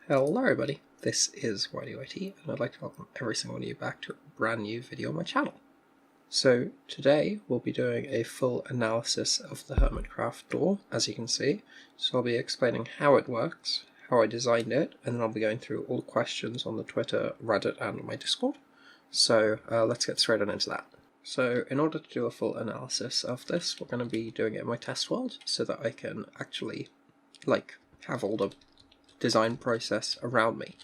Hello everybody, this is YDYT and I'd like to welcome every single one of you back to a brand new video on my channel. So today we'll be doing a full analysis of the Hermitcraft door, as you can see. So I'll be explaining how it works, how I designed it, and then I'll be going through all the questions on the Twitter, Reddit and my Discord. So let's get straight on into that. So in order to do a full analysis of this, we're going to be doing it in my test world so that I can actually have all the design process around me.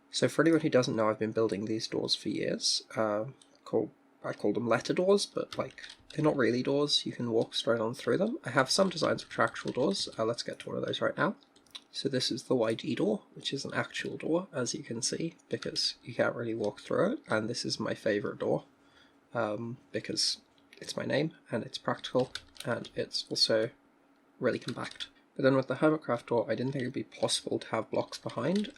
So for anyone who doesn't know, I've been building these doors for years. I call them letter doors, but they're not really doors. You can walk straight on through them. I have some designs which are actual doors. Let's get to one of those right now. So this is the YG door, which is an actual door, as you can see, because you can't really walk through it. And this is my favorite door, because it's my name and it's practical and it's also really compact. But then with the Hermitcraft door, I didn't think it would be possible to have blocks behind.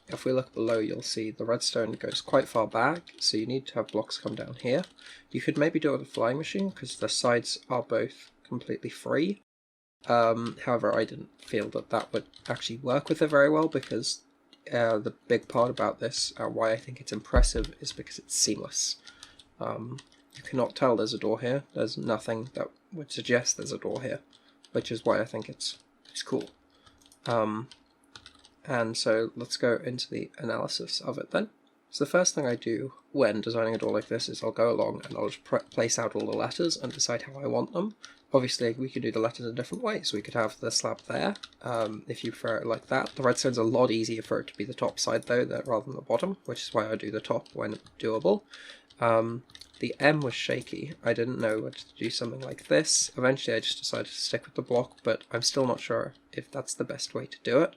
If we look below, you'll see the redstone goes quite far back, so you need to have blocks come down here. You could maybe do it with a flying machine, because the sides are both completely free. However, I didn't feel that that would actually work with it very well, because the big part about this, why I think it's impressive, is because it's seamless. You cannot tell there's a door here. There's nothing that would suggest there's a door here, which is why I think it's cool. And so let's go into the analysis of it then. So the first thing I do when designing a door like this is I'll go along and I'll just place out all the letters and decide how I want them. Obviously we could do the letters in different ways. We could have the slab there, if you prefer it like that. The redstone's a lot easier for it to be the top side though, rather than the bottom, which is why I do the top when doable. The M was shaky. I didn't know whether to do something like this. Eventually I just decided to stick with the block, but I'm still not sure if that's the best way to do it.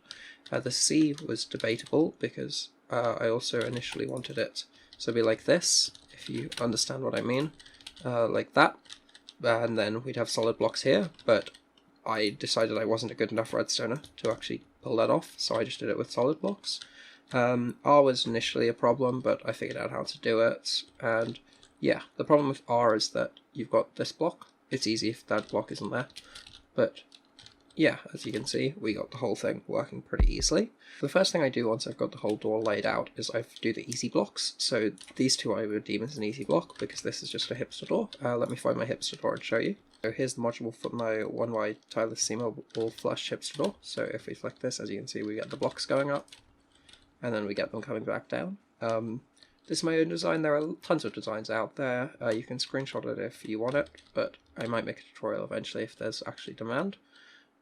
The C was debatable because I also initially wanted it to be like this, if you understand what I mean, like that. And then we'd have solid blocks here, but I decided I wasn't a good enough redstoner to actually pull that off, so I just did it with solid blocks. R was initially a problem, but I figured out how to do it, and yeah, the problem with R is that you've got this block. It's easy if that block isn't there, but yeah, as you can see, we got the whole thing working pretty easily. The first thing I do once I've got the whole door laid out is I do the easy blocks. So these two I would deem as an easy block because this is just a hipster door. Let me find my hipster door and show you. So here's the module for my 1Y tileless seamable flush hipster door. So if we flick this, as you can see, we get the blocks going up and then we get them coming back down. This is my own design. There are tons of designs out there. You can screenshot it if you want it, but I might make a tutorial eventually if there's actually demand.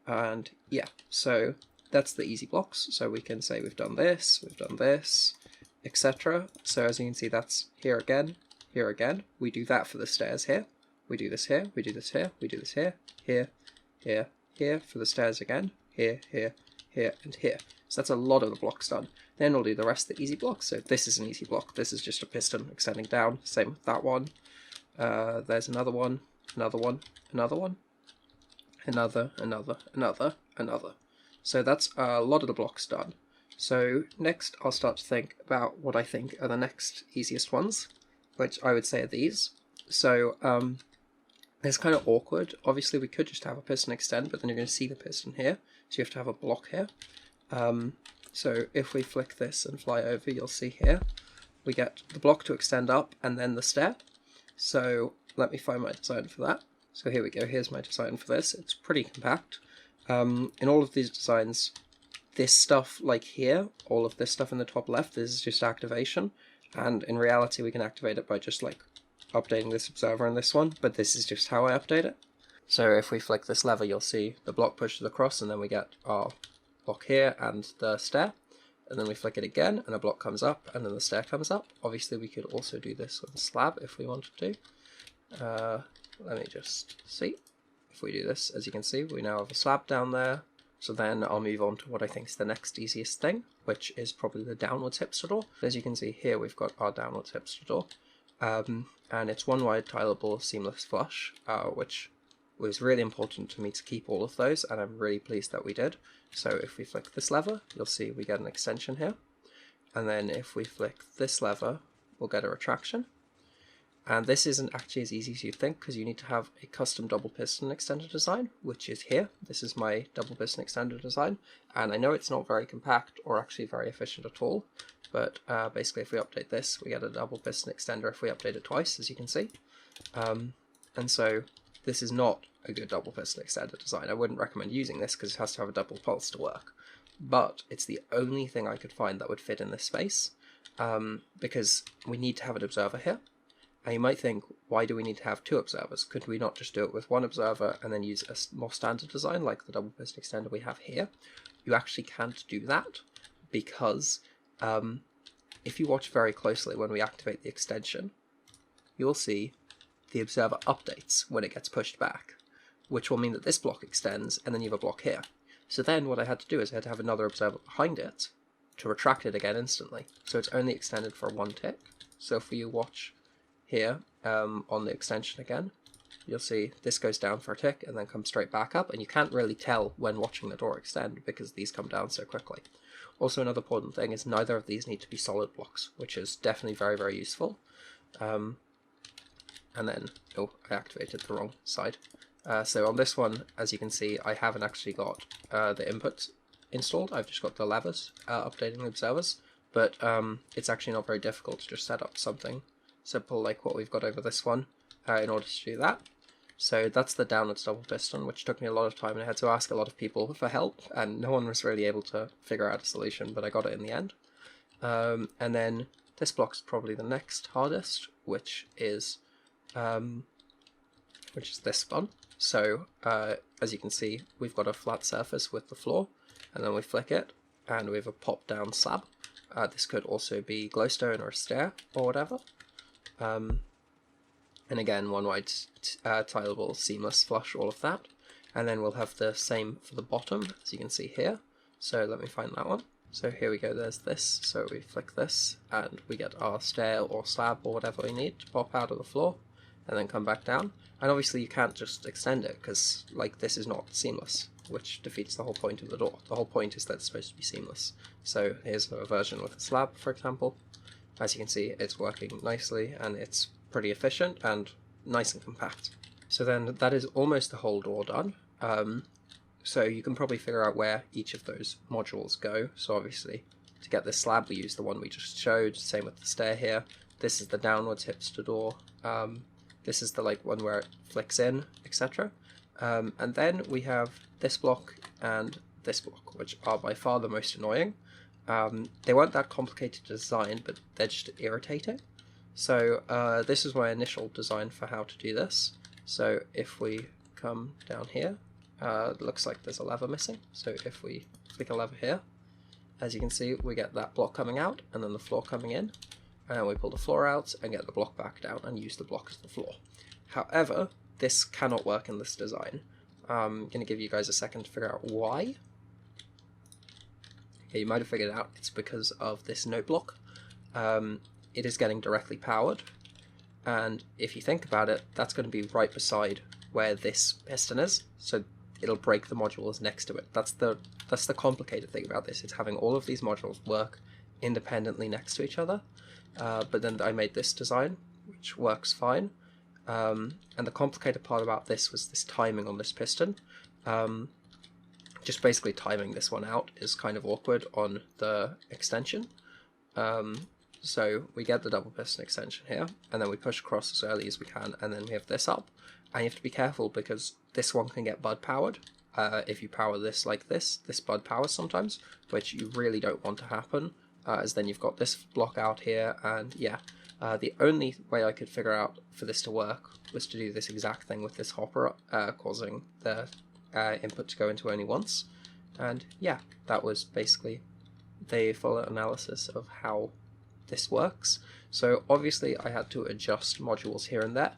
And yeah, so that's the easy blocks. So we can say we've done this, etc. So as you can see, that's here again, here again. We do that for the stairs here. We do this here, we do this here, we do this here, here, here, here for the stairs again, here, here, here, and here. So that's a lot of the blocks done. Then we'll do the rest of the easy blocks. So this is an easy block. This is just a piston extending down. Same with that one. There's another one, another one, another one. Another. So that's a lot of the blocks done. So next I'll start to think about what I think are the next easiest ones, which I would say are these. So it's kind of awkward. Obviously we could just have a piston extend, but then you're going to see the piston here, so you have to have a block here. So if we flick this and fly over, you'll see here we get the block to extend up and then the stair. So let me find my design for that. So here we go, here's my design for this. It's pretty compact. In all of these designs, this stuff like here, all of this stuff in the top left, this is just activation. And in reality, we can activate it by just updating this observer in this one, but this is just how I update it. So if we flick this lever, you'll see the block pushes across and then we get our block here and the stair. And then we flick it again and a block comes up and then the stair comes up. Obviously, we could also do this with a slab if we wanted to. Let me just see. If we do this, as you can see, we now have a slab down there. So then I'll move on to what I think is the next easiest thing, which is probably the downwards hipster door. As you can see here, we've got our downwards hipster door. And it's one wide tileable seamless flush, which was really important to me to keep all of those, and I'm really pleased that we did. So if we flick this lever, you'll see we get an extension here. And then if we flick this lever, we'll get a retraction. And this isn't actually as easy as you think, because you need to have a custom double piston extender design, which is here. This is my double piston extender design, and I know it's not very compact or actually very efficient at all, but basically if we update this, we get a double piston extender if we update it twice, as you can see. And so this is not a good double piston extender design. I wouldn't recommend using this because it has to have a double pulse to work, but it's the only thing I could find that would fit in this space, because we need to have an observer here. And you might think, why do we need to have two observers? Could we not just do it with one observer and then use a more standard design like the double piston extender we have here? You actually can't do that, because if you watch very closely when we activate the extension, you'll see the observer updates when it gets pushed back, which will mean that this block extends and then you have a block here. So then what I had to do is I had to have another observer behind it to retract it again instantly. So it's only extended for one tick. So if you watch here on the extension again, you'll see this goes down for a tick and then comes straight back up, and you can't really tell when watching the door extend because these come down so quickly. Also, another important thing is neither of these need to be solid blocks, which is definitely very, very useful. And then, oh, I activated the wrong side. So on this one, as you can see, I haven't actually got the inputs installed. I've just got the levers updating the observers, but it's actually not very difficult to just set up something simple like what we've got over this one in order to do that. So that's the downwards double piston, which took me a lot of time, and I had to ask a lot of people for help, and no one was really able to figure out a solution, but I got it in the end. And then this block's probably the next hardest, which is this one. So as you can see, we've got a flat surface with the floor, and then we flick it, and we have a pop down slab. This could also be glowstone or a stair or whatever. And again, one wide tileable, seamless flush, all of that. And then we'll have the same for the bottom, as you can see here. So let me find that one. So here we go, there's this. So we flick this, and we get our stair or slab or whatever we need to pop out of the floor, and then come back down. And obviously you can't just extend it, because like this is not seamless, which defeats the whole point of the door. The whole point is that it's supposed to be seamless. So here's a version with a slab, for example. As you can see, it's working nicely, and it's pretty efficient and nice and compact. So then that is almost the whole door done. So you can probably figure out where each of those modules go. So obviously, to get this slab, we use the one we just showed. Same with the stair here. This is the downwards hipster door. This is the one where it flicks in, etc. And then we have this block and this block, which are by far the most annoying. They weren't that complicated to design, but they're just irritating. So this is my initial design for how to do this. So if we come down here, it looks like there's a lever missing. So if we flick a lever here, as you can see, we get that block coming out and then the floor coming in. And we pull the floor out and get the block back down and use the block as the floor. However, this cannot work in this design. I'm going to give you guys a second to figure out why. Yeah, you might have figured out it's because of this note block. It is getting directly powered, and if you think about it, that's going to be right beside where this piston is, so it'll break the modules next to it. That's the complicated thing about this. It's having all of these modules work independently next to each other, but then I made this design, which works fine. And the complicated part about this was this timing on this piston. Just basically timing this one out is kind of awkward on the extension. So we get the double piston extension here, and then we push across as early as we can, and then we have this up. And you have to be careful because this one can get bud powered. If you power this like this bud powers sometimes, which you really don't want to happen, as then you've got this block out here, and yeah. The only way I could figure out for this to work was to do this exact thing with this hopper, causing the input to go into only once. And yeah, that was basically the full analysis of how this works. So obviously I had to adjust modules here and there.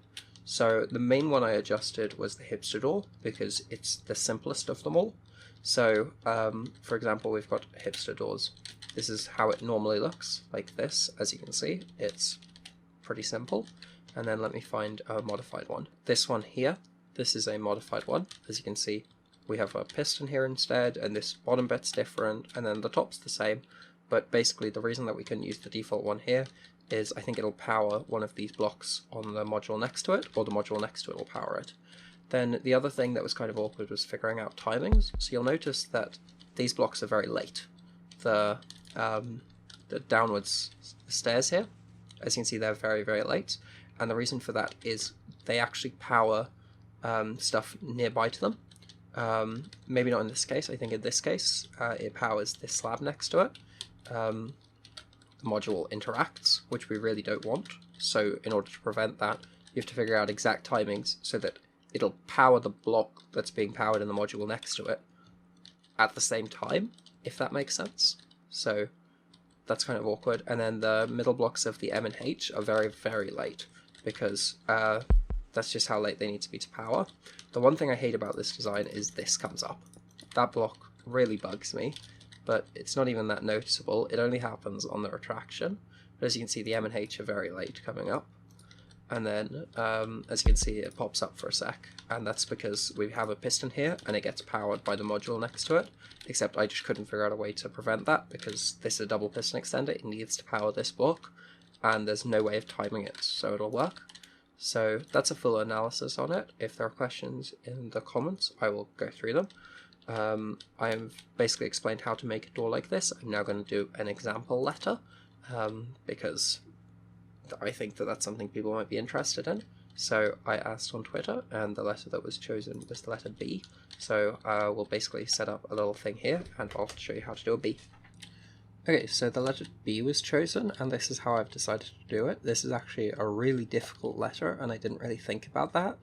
So the main one I adjusted was the hipster door, because it's the simplest of them all. So for example, we've got hipster doors. This is how it normally looks, like this. As you can see, it's pretty simple. And then let me find a modified one. This one here, this is a modified one. As you can see, we have a piston here instead, and this bottom bit's different, and then the top's the same, but basically the reason that we couldn't use the default one here is I think it'll power one of these blocks on the module next to it, or the module next to it will power it. Then the other thing that was kind of awkward was figuring out timings. So you'll notice that these blocks are very late. The downwards stairs here, as you can see, they're very, very late. And the reason for that is they actually power stuff nearby to them. Maybe not in this case. I think in this case it powers this slab next to it. The module interacts, which we really don't want. So in order to prevent that, you have to figure out exact timings so that it'll power the block that's being powered in the module next to it at the same time, if that makes sense. So that's kind of awkward. And then the middle blocks of the M and H are very, very late, because that's just how late they need to be to power. The one thing I hate about this design is this comes up. That block really bugs me, but it's not even that noticeable. It only happens on the retraction. But as you can see, the M and H are very late coming up. And then, as you can see, it pops up for a sec, and that's because we have a piston here, and it gets powered by the module next to it, except I just couldn't figure out a way to prevent that, because this is a double piston extender, it needs to power this block, and there's no way of timing it, so it'll work. So that's a full analysis on it. If there are questions in the comments, I will go through them. I've basically explained how to make a door like this. I'm now going to do an example letter, because I think that that's something people might be interested in. So I asked on Twitter, and the letter that was chosen was the letter B. So we'll basically set up a little thing here, and I'll show you how to do a B. Okay, so the letter B was chosen, and this is how I've decided to do it. This is actually a really difficult letter, and I didn't really think about that.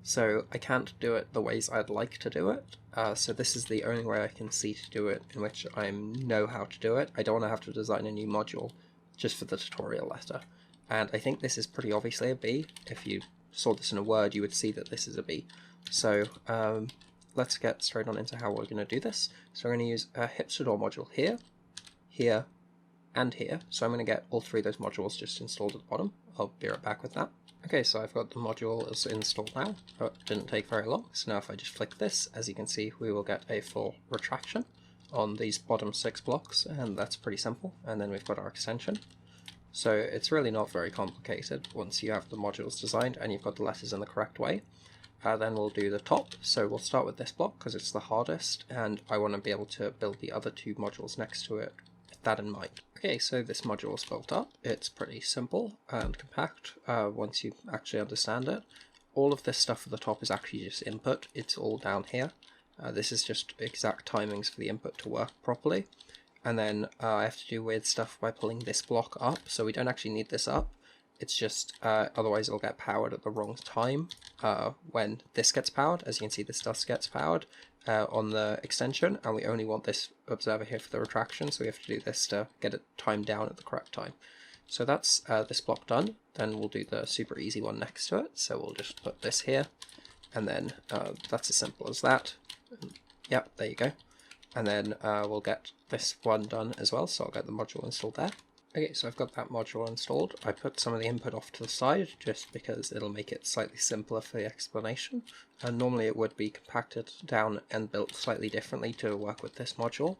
So I can't do it the ways I'd like to do it. So this is the only way I can see to do it in which I know how to do it. I don't want to have to design a new module just for the tutorial letter. And I think this is pretty obviously a B. If you saw this in a Word, you would see that this is a B. So let's get straight on into how we're going to do this. So we're going to use a hipster door module here, here, and here. So I'm going to get all three of those modules just installed at the bottom. I'll be right back with that. Okay, so I've got the module installed now. Oh, it didn't take very long. So now if I just flick this, as you can see, we will get a full retraction on these bottom 6 blocks, and that's pretty simple. And then we've got our extension. So it's really not very complicated once you have the modules designed and you've got the letters in the correct way. Then we'll do the top. So we'll start with this block because it's the hardest, and I want to be able to build the other 2 modules next to it with that in mind. Okay, so this module is built up. It's pretty simple and compact once you actually understand it. All of this stuff at the top is actually just input. It's all down here. This is just exact timings for the input to work properly. And then I have to do weird stuff by pulling this block up, so we don't actually need this up. It's just, otherwise it'll get powered at the wrong time when this gets powered. As you can see, this dust gets powered on the extension, and we only want this observer here for the retraction, so we have to do this to get it timed down at the correct time. So that's this block done. Then we'll do the super easy one next to it, so we'll just put this here, and then that's as simple as that. Yep, there you go. And then we'll get this one done as well, so I'll get the module installed there. Okay, so I've got that module installed. I put some of the input off to the side just because it'll make it slightly simpler for the explanation. And normally it would be compacted down and built slightly differently to work with this module.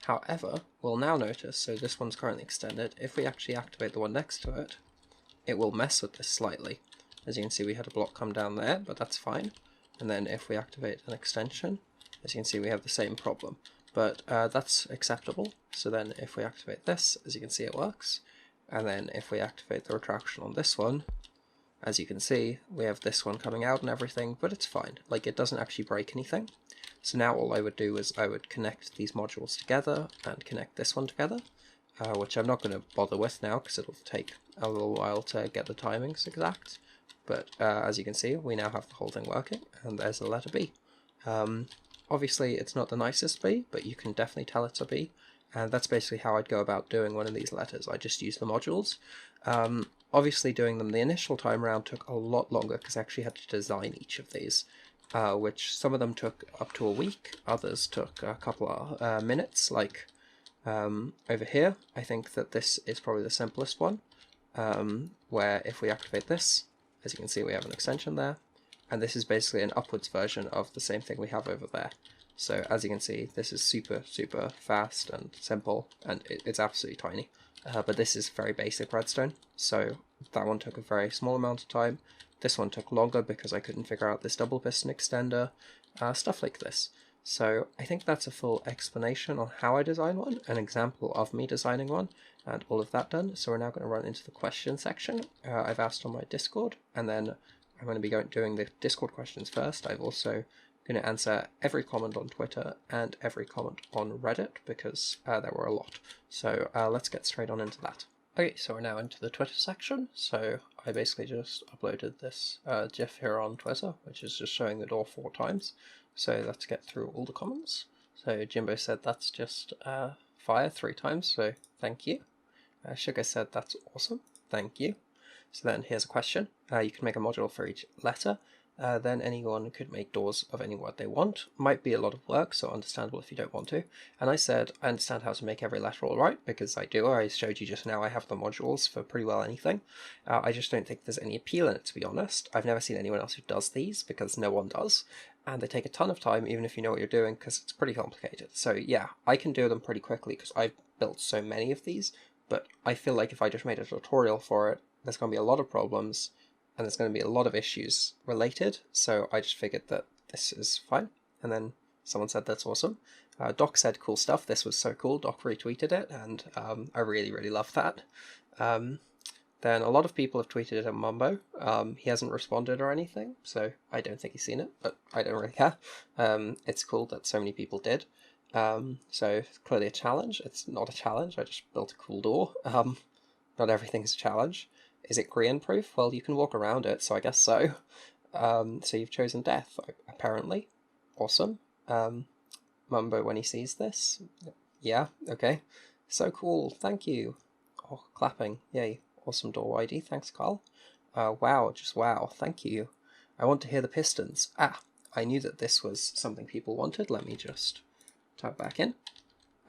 However, we'll now notice, so this one's currently extended, if we actually activate the one next to it, it will mess with this slightly. As you can see, we had a block come down there, but that's fine. And then if we activate an extension, as you can see, we have the same problem. But that's acceptable. So then if we activate this, as you can see, it works. And then if we activate the retraction on this one, as you can see, we have this one coming out and everything, but it's fine. Like, it doesn't actually break anything. So now all I would do is I would connect these modules together and connect this one together, which I'm not going to bother with now because it'll take a little while to get the timings exact. But as you can see, we now have the whole thing working, and there's the letter B. Obviously, it's not the nicest B, but you can definitely tell it's a B, and that's basically how I'd go about doing one of these letters. I just use the modules. Obviously, doing them the initial time around took a lot longer because I actually had to design each of these, which some of them took up to a week, others took a couple of minutes, like over here. I think that this is probably the simplest one, where if we activate this, as you can see, we have an extension there. And this is basically an upwards version of the same thing we have over there. So as you can see, this is super fast and simple, and it's absolutely tiny. But this is very basic redstone, so that one took a very small amount of time. This one took longer because I couldn't figure out this double piston extender, stuff like this. So I think that's a full explanation on how I design one, an example of me designing one, and all of that done. So we're now going to run into the question section. I've asked on my Discord, and then I'm going to be doing the Discord questions first. I've also going to answer every comment on Twitter and every comment on Reddit, because there were a lot. So let's get straight on into that. Okay, so we're now into the Twitter section. So I basically just uploaded this GIF here on Twitter, which is just showing the door 4 times. So let's get through all the comments. So Jimbo said that's just fire 3 times, so thank you. Sugar said that's awesome, thank you. So then here's a question. You can make a module for each letter. Then anyone could make doors of any word they want. Might be a lot of work, so understandable if you don't want to. And I said, I understand how to make every letter all right, because I do. I showed you just now I have the modules for pretty well anything. I just don't think there's any appeal in it, to be honest. I've never seen anyone else who does these, because no one does. And they take a ton of time, even if you know what you're doing, because it's pretty complicated. So yeah, I can do them pretty quickly, because I've built so many of these, but I feel like if I just made a tutorial for it, there's going to be a lot of problems, and there's going to be a lot of issues related, so I just figured that this is fine. And then someone said that's awesome. Doc said cool stuff, this was so cool, Doc retweeted it, and I really loved that. Then a lot of people have tweeted it at Mumbo. He hasn't responded or anything, so I don't think he's seen it, but I don't really care. It's cool that so many people did. So clearly a challenge. It's not a challenge, I just built a cool door. Not everything's a challenge. Is it Grian proof? Well, you can walk around it, so I guess so. So you've chosen death, apparently. Awesome. Mumbo when he sees this. Yeah, okay. So cool, thank you. Oh, clapping, yay. Awesome door ID, thanks Carl. Wow, just wow, thank you. I want to hear the pistons. I knew that this was something people wanted. Let me just type back in.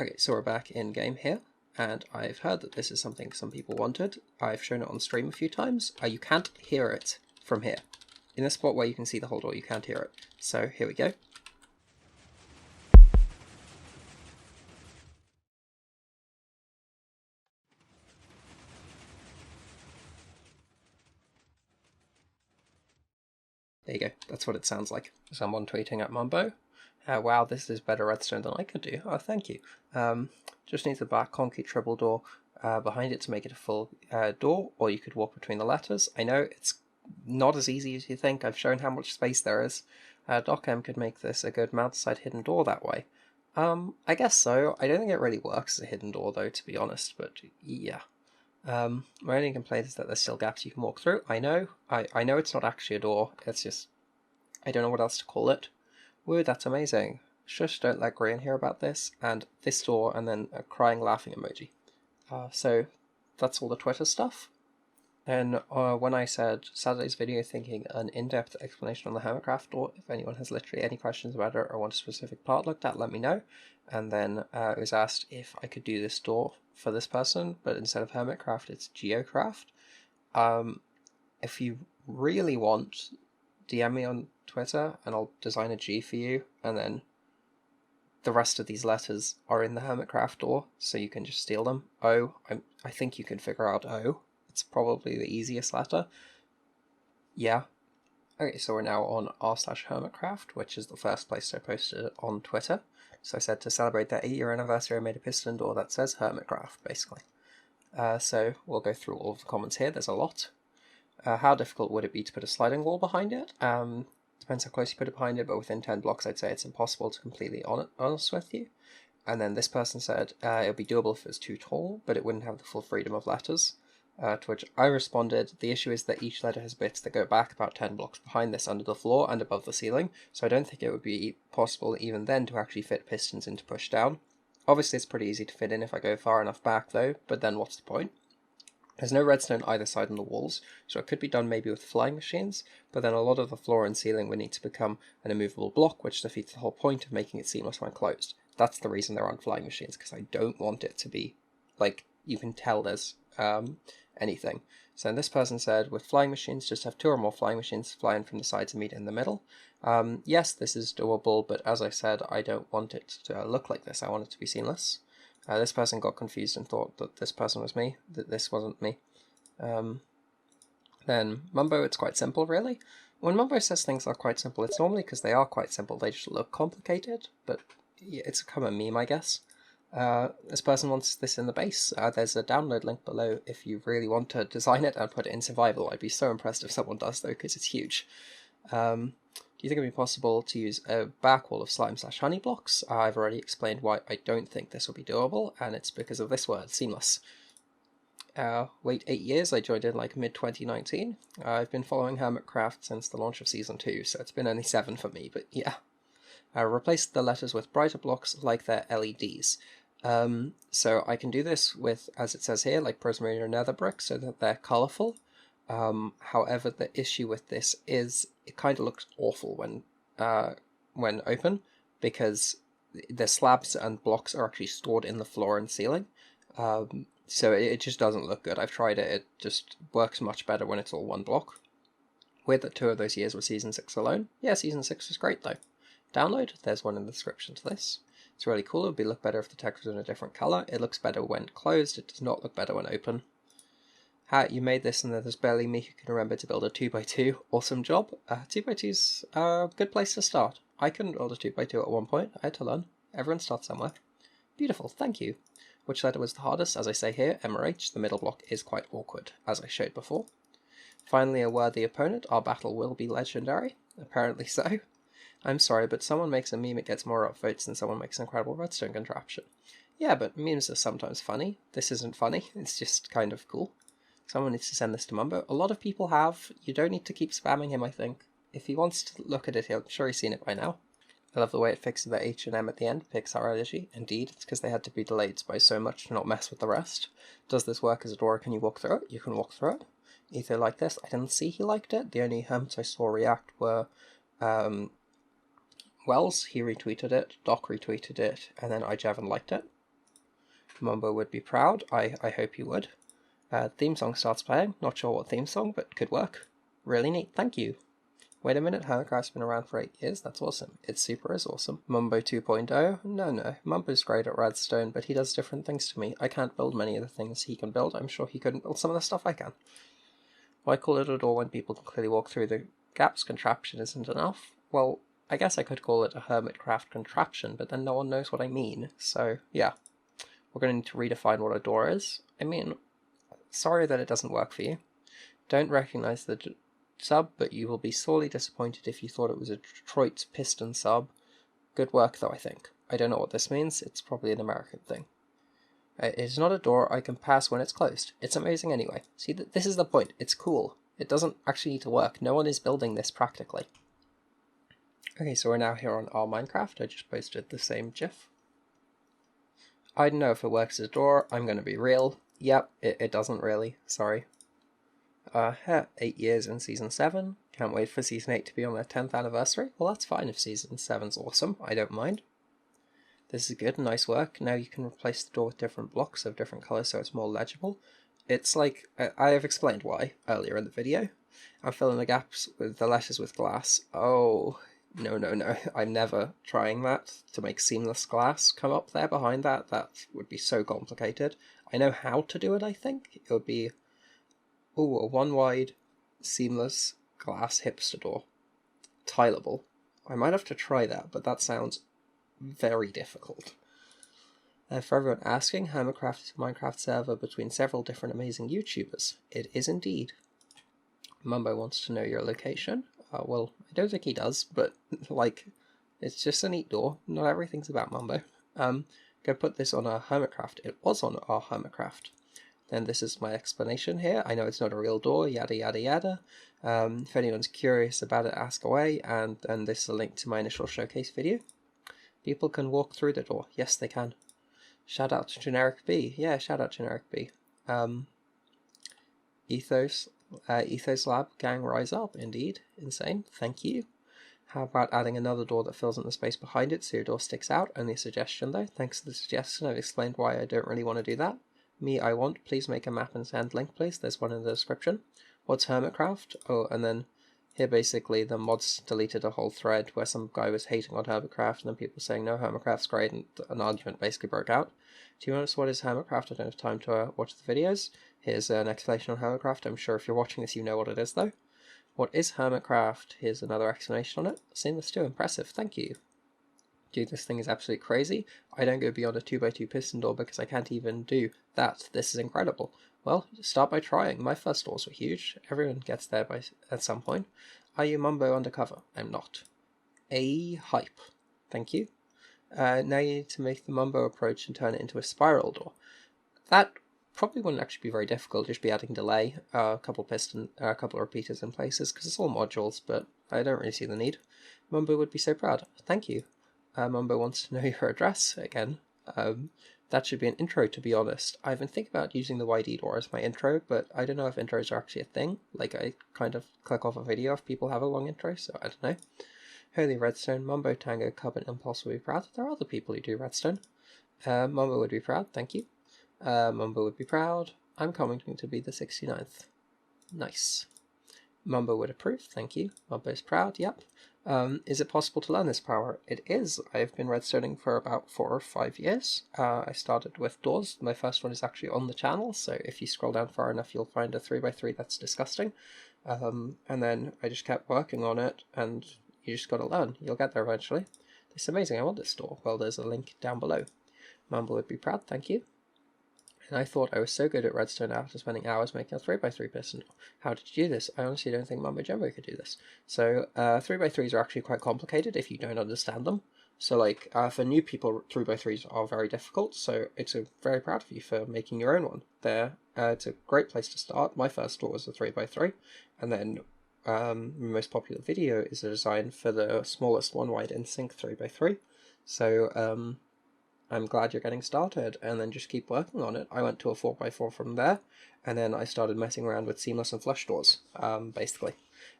Okay, so we're back in game here. And I've heard that this is something some people wanted. I've shown it on stream a few times. You can't hear it from here. In the spot where you can see the whole door, you can't hear it. So here we go. There you go, that's what it sounds like. Someone tweeting at Mumbo. Wow, this is better redstone than I could do. Oh, thank you. Just needs a black concrete triple door behind it to make it a full door, or you could walk between the letters. I know it's not as easy as you think. I've shown how much space there is. Doc M could make this a good mount-side hidden door that way. I guess so. I don't think it really works as a hidden door though, to be honest, but yeah. My only complaint is that there's still gaps you can walk through. I know it's not actually a door, it's just, I don't know what else to call it. Woo, that's amazing. Shush, don't let Grian hear about this, and this door, and then a crying laughing emoji. So that's all the Twitter stuff. Then when I said Saturday's video thinking an in-depth explanation on the Hermitcraft door, if anyone has literally any questions about it or want a specific part looked at, let me know. And then it was asked if I could do this door for this person, but instead of Hermitcraft, it's Geocraft. If you really want, DM me on Twitter and I'll design a G for you, and then the rest of these letters are in the Hermitcraft door, so you can just steal them. O, I think you can figure out O. It's probably the easiest letter. Yeah. Okay, so we're now on r/Hermitcraft, which is the first place I posted it on Twitter. So I said to celebrate their 8-year anniversary, I made a piston door that says Hermitcraft, basically. So we'll go through all of the comments here. There's a lot. How difficult would it be to put a sliding wall behind it? Depends how close you put it behind it, but within 10 blocks I'd say it's impossible, to completely honest with you. And then this person said it would be doable if it was too tall, but it wouldn't have the full freedom of letters. To which I responded, the issue is that each letter has bits that go back about 10 blocks behind this under the floor and above the ceiling, so I don't think it would be possible even then to actually fit pistons in to push down. Obviously it's pretty easy to fit in if I go far enough back though, but then what's the point? There's no redstone either side on the walls, so it could be done maybe with flying machines, but then a lot of the floor and ceiling would need to become an immovable block, which defeats the whole point of making it seamless when closed. That's the reason there aren't flying machines, because I don't want it to be, like, you can tell there's anything. So this person said, with flying machines, just have 2 or more flying machines flying from the sides and meet in the middle. Yes, this is doable, but as I said, I don't want it to look like this. I want it to be seamless. This person got confused and thought that this person was me, that this wasn't me. Then Mumbo, it's quite simple, really. When Mumbo says things are quite simple, it's normally because they are quite simple. They just look complicated, but yeah, it's a common meme, I guess. This person wants this in the base. There's a download link below if you really want to design it and put it in survival. I'd be so impressed if someone does, though, because it's huge. Do you think it'd be possible to use a back wall of slime/honey blocks? I've already explained why I don't think this will be doable, and it's because of this word, seamless. Wait 8 years, I joined in like mid-2019. I've been following Hermitcraft since the launch of Season 2, so it's been only 7 for me, but yeah. Replace the letters with brighter blocks like their LEDs. So I can do this with, as it says here, like Prismarine or Nether brick, so that they're colourful. However, the issue with this is it kind of looks awful when open, because the slabs and blocks are actually stored in the floor and ceiling. So it just doesn't look good. I've tried it, it just works much better when it's all one block. Weird that 2 of those years were Season 6 alone. Yeah, Season 6 was great though. Download, there's one in the description to this. It's really cool, it would look better if the text was in a different colour. It looks better when closed, it does not look better when open. You made this and there's barely me who can remember to build a 2x2. Awesome job. 2x2's a good place to start. I couldn't build a 2x2 at one point, I had to learn. Everyone starts somewhere. Beautiful, thank you. Which letter was the hardest? As I say here, MRH, the middle block is quite awkward, as I showed before. Finally, a worthy opponent, our battle will be legendary. Apparently so. I'm sorry, but someone makes a meme, it gets more upvotes than someone makes an incredible redstone contraption. Yeah, but memes are sometimes funny. This isn't funny, it's just kind of cool. Someone needs to send this to Mumbo. A lot of people have. You don't need to keep spamming him, I think. If he wants to look at it, I'm sure he's seen it by now. I love the way it fixes the H and M at the end, Pixar energy. Indeed, it's because they had to be delayed by so much to not mess with the rest. Does this work as a door? Can you walk through it? You can walk through it. Ether like this. I didn't see he liked it. The only hermits I saw react were Wells, he retweeted it, Doc retweeted it, and then iJavan liked it. Mumbo would be proud. I hope he would. Theme song starts playing. Not sure what theme song, but could work. Really neat, thank you. Wait a minute, Hermitcraft's been around for 8 years? That's awesome. It super is awesome. Mumbo 2.0? No. Mumbo's great at redstone, but he does different things to me. I can't build many of the things he can build. I'm sure he couldn't build some of the stuff I can. Why call it a door when people can clearly walk through the gaps? Contraption isn't enough? Well, I guess I could call it a Hermitcraft contraption, but then no one knows what I mean. So, yeah. We're going to need to redefine what a door is. I mean, sorry that it doesn't work for you. Don't recognize the sub, but you will be sorely disappointed if you thought it was a Detroit Piston sub. Good work, though, I think. I don't know what this means. It's probably an American thing. It is not a door I can pass when it's closed. It's amazing anyway. See, this is the point. It's cool. It doesn't actually need to work. No one is building this practically. Okay, so we're now here on our Minecraft. I just posted the same GIF. I don't know if it works as a door. I'm going to be real. Yep, it doesn't really. Sorry. 8 years in Season 7. Can't wait for Season 8 to be on their 10th anniversary. Well, that's fine if Season 7's awesome. I don't mind. This is good. Nice work. Now you can replace the door with different blocks of different colours so it's more legible. It's like, I have explained why earlier in the video. I'm filling the gaps with the letters with glass. Oh, no. I'm never trying that to make seamless glass come up there behind that. That would be so complicated. I know how to do it, I think. It would be, a one-wide, seamless glass hipster door. Tileable. I might have to try that, but that sounds very difficult. For everyone asking, Hermitcraft is a Minecraft server between several different amazing YouTubers. It is indeed. Mumbo wants to know your location. Well, I don't think he does, but, like, it's just a neat door. Not everything's about Mumbo. Go put this on our Hermitcraft. It was on our Hermitcraft. Then this is my explanation here. I know it's not a real door, yada yada yada. If anyone's curious about it, ask away, and then this is a link to my initial showcase video. People can walk through the door. Yes, they can. Shout out to Generic B. Yeah, shout out Generic B. Ethos Lab, gang rise up, indeed. Insane, thank you. How about adding another door that fills in the space behind it so your door sticks out? Only a suggestion though. Thanks for the suggestion, I've explained why I don't really want to do that. Me, I want. Please make a map and send link, please. There's one in the description. What's Hermitcraft? Oh, and then Here basically the mods deleted a whole thread where some guy was hating on Hermitcraft and then people saying no, Hermitcraft's great, and an argument basically broke out. Do you notice what is Hermitcraft? I don't have time to watch the videos. Here's an explanation on Hermitcraft. I'm sure if you're watching this you know what it is though. What is Hermitcraft? Here's another explanation on it. Seamless too, impressive, thank you. Dude, this thing is absolutely crazy. I don't go beyond a 2x2 piston door because I can't even do that. This is incredible. Well, start by trying. My first doors were huge. Everyone gets there at some point. Are you Mumbo undercover? I'm not. A hype. Thank you. Now you need to make the Mumbo approach and turn it into a spiral door. That probably wouldn't actually be very difficult, just be adding delay, a couple of repeaters in places, because it's all modules, but I don't really see the need. Mumbo would be so proud. Thank you. Mumbo wants to know your address again. That should be an intro, to be honest. I've been thinking about using the YD door as my intro, but I don't know if intros are actually a thing. Like, I kind of click off a video if people have a long intro, so I don't know. Holy Redstone, Mumbo, Tango, Cub, and Impulse will be proud. There are other people who do Redstone. Mumbo would be proud, thank you. Mumbo would be proud. I'm commenting to be the 69th. Nice. Mumbo would approve, thank you. Mumbo is proud, yep. Is it possible to learn this power? It is. I've been redstoning for about 4 or 5 years. I started with doors. My first one is actually on the channel, so if you scroll down far enough you'll find a 3x3 that's disgusting. And then I just kept working on it, and you just gotta learn. You'll get there eventually. It's amazing, I want this door. Well, there's a link down below. Mumbo would be proud, thank you. And I thought I was so good at redstone after spending hours making a 3x3 piston. How did you do this? I honestly don't think Mumbo Jumbo could do this. So 3x3s are actually quite complicated if you don't understand them. So like for new people, 3x3s are very difficult, so it's very proud of you for making your own one. It's a great place to start. My first door was a 3x3, and then the most popular video is a design for the smallest one wide in sync 3x3. So I'm glad you're getting started, and then just keep working on it. I went to a 4x4 from there, and then I started messing around with seamless and flush doors, basically.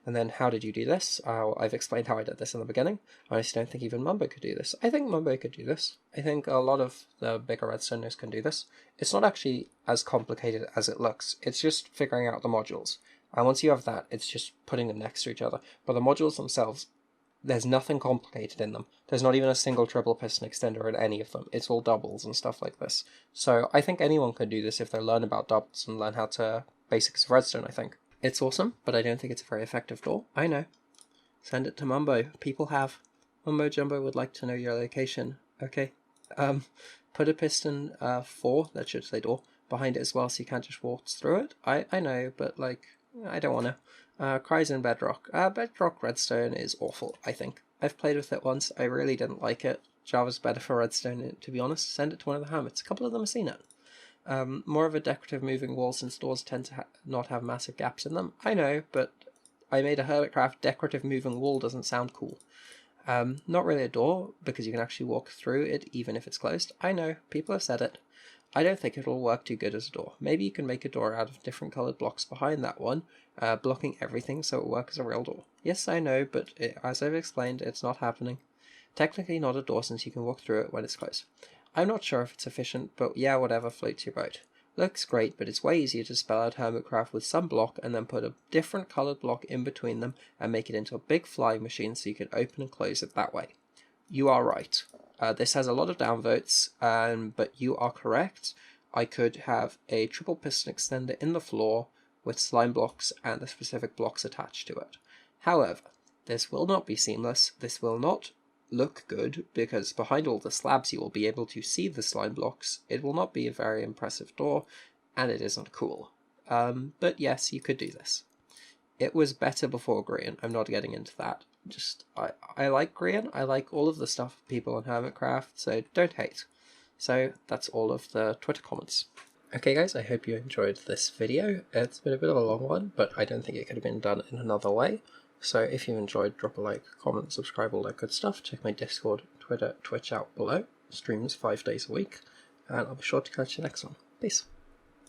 And then how did you do this? I've explained how I did this in the beginning. I just don't think even Mumbo could do this. I think Mumbo could do this. I think a lot of the bigger redstoners can do this. It's not actually as complicated as it looks. It's just figuring out the modules. And once you have that, it's just putting them next to each other. But the modules themselves, there's nothing complicated in them. There's not even a single triple piston extender in any of them. It's all doubles and stuff like this. So I think anyone can do this if they learn about doubles and learn how to basics of redstone, I think. It's awesome, but I don't think it's a very effective door. I know. Send it to Mumbo. People have. Mumbo Jumbo would like to know your location. Okay. Put a piston 4, that should say door, behind it as well so you can't just waltz through it. I know, but like, I don't want to. Cries in Bedrock. Bedrock Redstone is awful, I think. I've played with it once. I really didn't like it. Java's better for Redstone, to be honest. Send it to one of the hermits. A couple of them have seen it. More of a decorative moving wall since doors tend to not have massive gaps in them. I know, but I made a Hermitcraft decorative moving wall doesn't sound cool. Not really a door, because you can actually walk through it even if it's closed. I know, people have said it. I don't think it'll work too good as a door. Maybe you can make a door out of different coloured blocks behind that one, blocking everything so it works as a real door. Yes, I know, but as I've explained, it's not happening. Technically not a door since you can walk through it when it's closed. I'm not sure if it's efficient, but yeah, whatever floats your boat. Looks great, but it's way easier to spell out Hermitcraft with some block and then put a different coloured block in between them and make it into a big flying machine so you can open and close it that way. You are right. This has a lot of downvotes, but you are correct. I could have a triple piston extender in the floor with slime blocks and the specific blocks attached to it. However, this will not be seamless. This will not look good because behind all the slabs you will be able to see the slime blocks. It will not be a very impressive door, and it isn't cool. But yes, you could do this. It was better before Green. I'm not getting into that. Just, I like Green. I like all of the stuff people on Hermitcraft, so don't hate. So that's all of the Twitter comments. Okay guys, I hope you enjoyed this video. It's been a bit of a long one, but I don't think it could have been done in another way. So if you enjoyed, drop a like, comment, subscribe, all that good stuff. Check my Discord, Twitter, Twitch out below. Streams 5 days a week. And I'll be sure to catch you next one. Peace.